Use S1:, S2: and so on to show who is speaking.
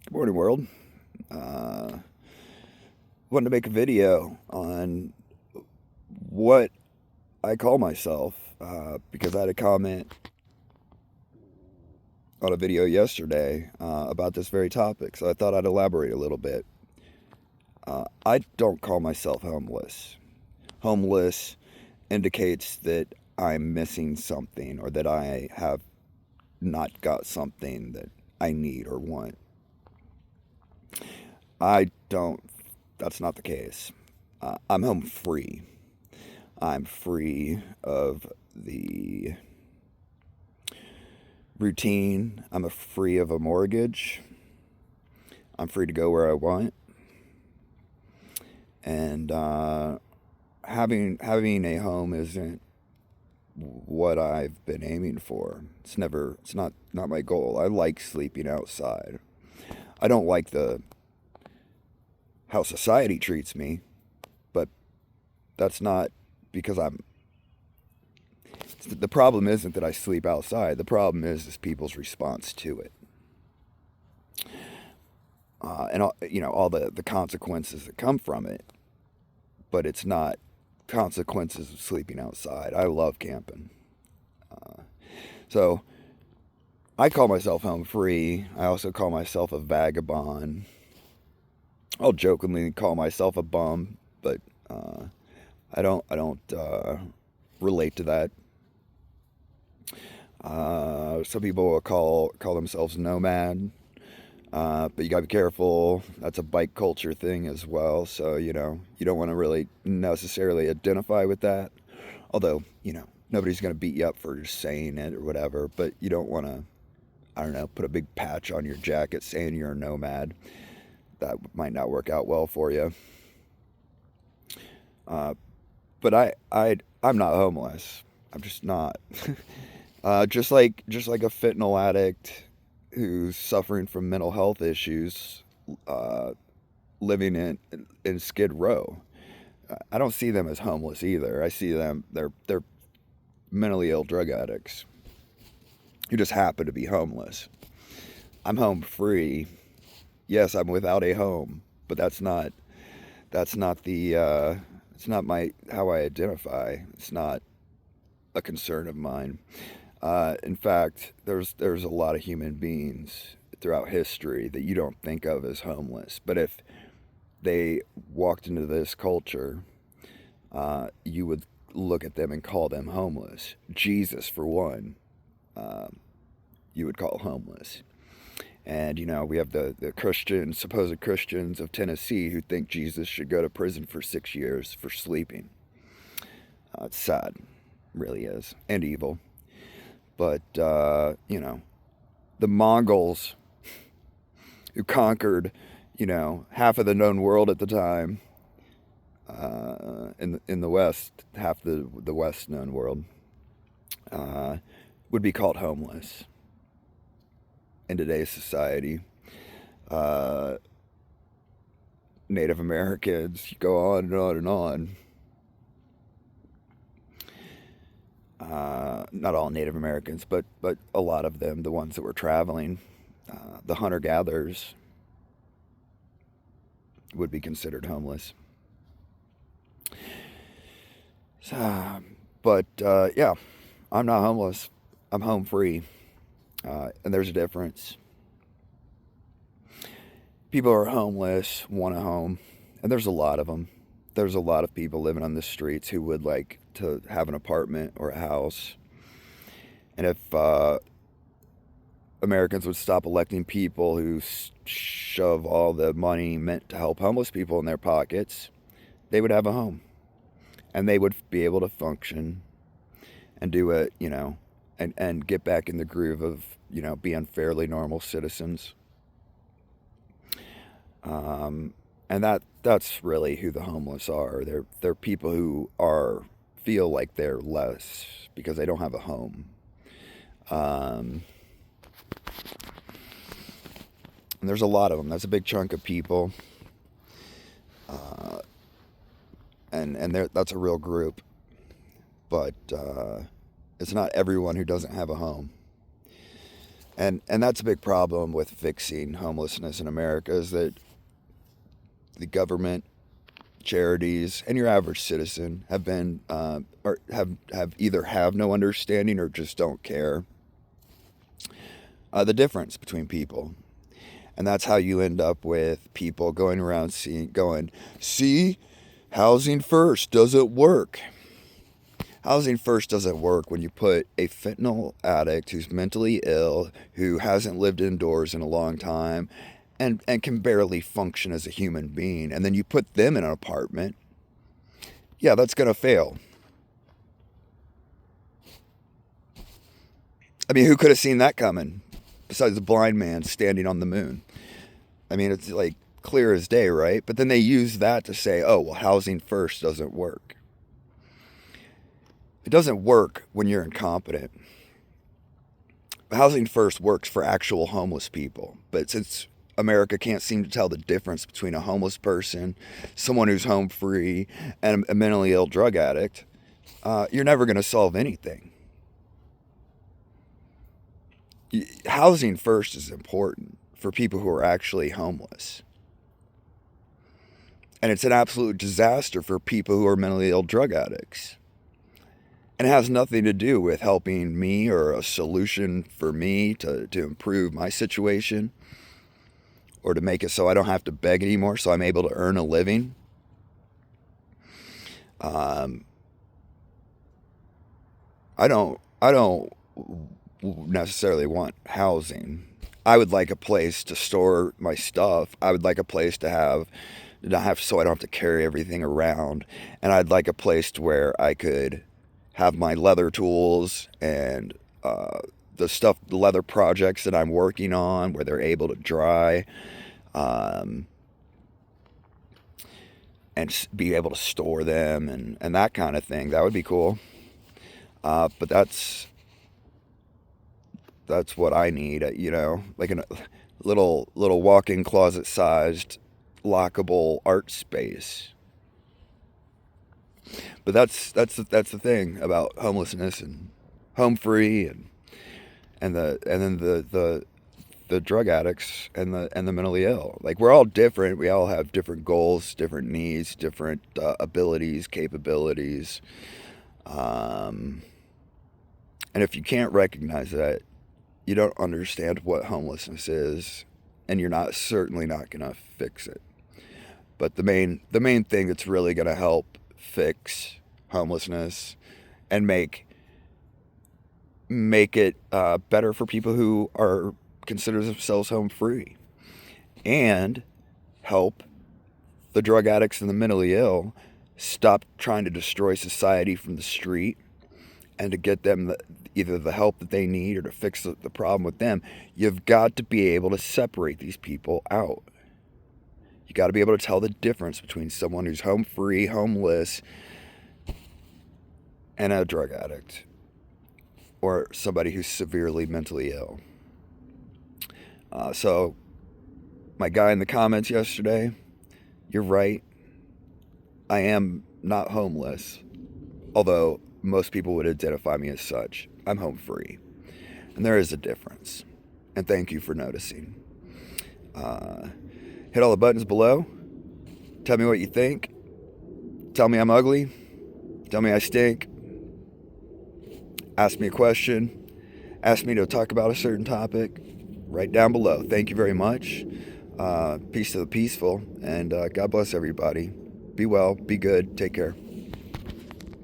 S1: Good morning, world. Uh, Wanted to make a video on what I call myself because I had a comment on a video yesterday about this very topic, so I thought I'd elaborate a little bit. I don't call myself homeless. Homeless indicates that I'm missing something or that I have not got something that I need or want. I don't, that's not the case. I'm home free. I'm free of the routine. I'm free of a mortgage. I'm free to go where I want. And having a home isn't what I've been aiming for. It's not my goal. I like sleeping outside. I don't like the how society treats me, but that's not because the problem isn't that I sleep outside. The problem is people's response to it. And all the consequences that come from it, but it's not consequences of sleeping outside. I love camping. So I call myself home free. I also call myself a vagabond. I'll jokingly call myself a bum, but uh, I don't relate to that. Some people will call themselves nomad. But you gotta be careful. That's a bike culture thing as well. So, you don't want to really necessarily identify with that. Although, nobody's going to beat you up for just saying it or whatever. But you don't want to, I don't know, put a big patch on your jacket saying you're a nomad. That might not work out well for you. Uh, but I'm not homeless. I'm just not. Just like a fentanyl addict who's suffering from mental health issues, uh, living in Skid Row. I don't see them as homeless either. I see them they're mentally ill drug addicts who just happen to be homeless. I'm home free. Yes, I'm without a home, but that's not the it's not my how I identify. It's not a concern of mine. In fact, there's a lot of human beings throughout history that you don't think of as homeless, but if they walked into this culture, you would look at them and call them homeless. Jesus, for one, you would call homeless. And, we have the Christians, supposed Christians of Tennessee who think Jesus should go to prison for 6 years for sleeping. It's sad, really is, and evil. But, the Mongols who conquered, half of the known world at the time, in the West, half the West known world, uh, would be called homeless in today's society. Uh, Native Americans, you go on and on and on. Not all Native Americans, but a lot of them, the ones that were traveling, the hunter gatherers, would be considered homeless. So, but yeah, I'm not homeless. I'm home free, and there's a difference. People who are homeless want a home, and there's a lot of them. There's a lot of people living on the streets who would like to have an apartment or a house. And if Americans would stop electing people who shove all the money meant to help homeless people in their pockets, they would have a home. And they would be able to function and do it, and get back in the groove of, being fairly normal citizens. And that's really who the homeless are. They're people who feel like they're less because they don't have a home. Um, and there's a lot of them. That's a big chunk of people, uh, and that's a real group. But it's not everyone who doesn't have a home. And that's a big problem with fixing homelessness in America, is that the government, charities, and your average citizen have been or have either have no understanding or just don't care the difference between people. And that's how you end up with people going around see, housing first doesn't work. Housing first doesn't work when you put a fentanyl addict who's mentally ill, who hasn't lived indoors in a long time, and can barely function as a human being, and then you put them in an apartment. Yeah, that's going to fail. I mean, who could have seen that coming besides a blind man standing on the moon? I mean, it's like clear as day, right? But then they use that to say, oh, well, housing first doesn't work. It doesn't work when you're incompetent. Housing first works for actual homeless people. But since America can't seem to tell the difference between a homeless person, someone who's home free, and a mentally ill drug addict, you're never going to solve anything. Housing first is important for people who are actually homeless. And it's an absolute disaster for people who are mentally ill drug addicts. And it has nothing to do with helping me or a solution for me to improve my situation or to make it so I don't have to beg anymore, so I'm able to earn a living. I don't necessarily want housing. I would like a place to store my stuff. I would like a place to have, so I don't have to carry everything around. And I'd like a place to where I could have my leather tools and the leather projects that I'm working on, where they're able to dry, and be able to store them and that kind of thing. That would be cool. But that's what I need, like a little walk-in closet sized lockable art space. But that's the thing about homelessness and Homefree and then the drug addicts and the mentally ill. Like, we're all different. We all have different goals, different needs, different abilities, capabilities. And if you can't recognize that, you don't understand what homelessness is, and you're certainly not gonna fix it. But the main thing that's really gonna help fix homelessness and make it better for people who are consider themselves home free, and help the drug addicts and the mentally ill stop trying to destroy society from the street, and to get them either the help that they need or to fix the problem with them. You've got to be able to separate these people out. You got to be able to tell the difference between someone who's home free, homeless, and a drug addict, or somebody who's severely mentally ill. So, my guy in the comments yesterday, you're right. I am not homeless, although most people would identify me as such. I'm home free, and there is a difference. And thank you for noticing. Hit all the buttons below. Tell me what you think. Tell me I'm ugly. Tell me I stink. Ask me a question. Ask me to talk about a certain topic. Right down below. Thank you very much. Peace to the peaceful, and God bless everybody. Be well, be good, take care.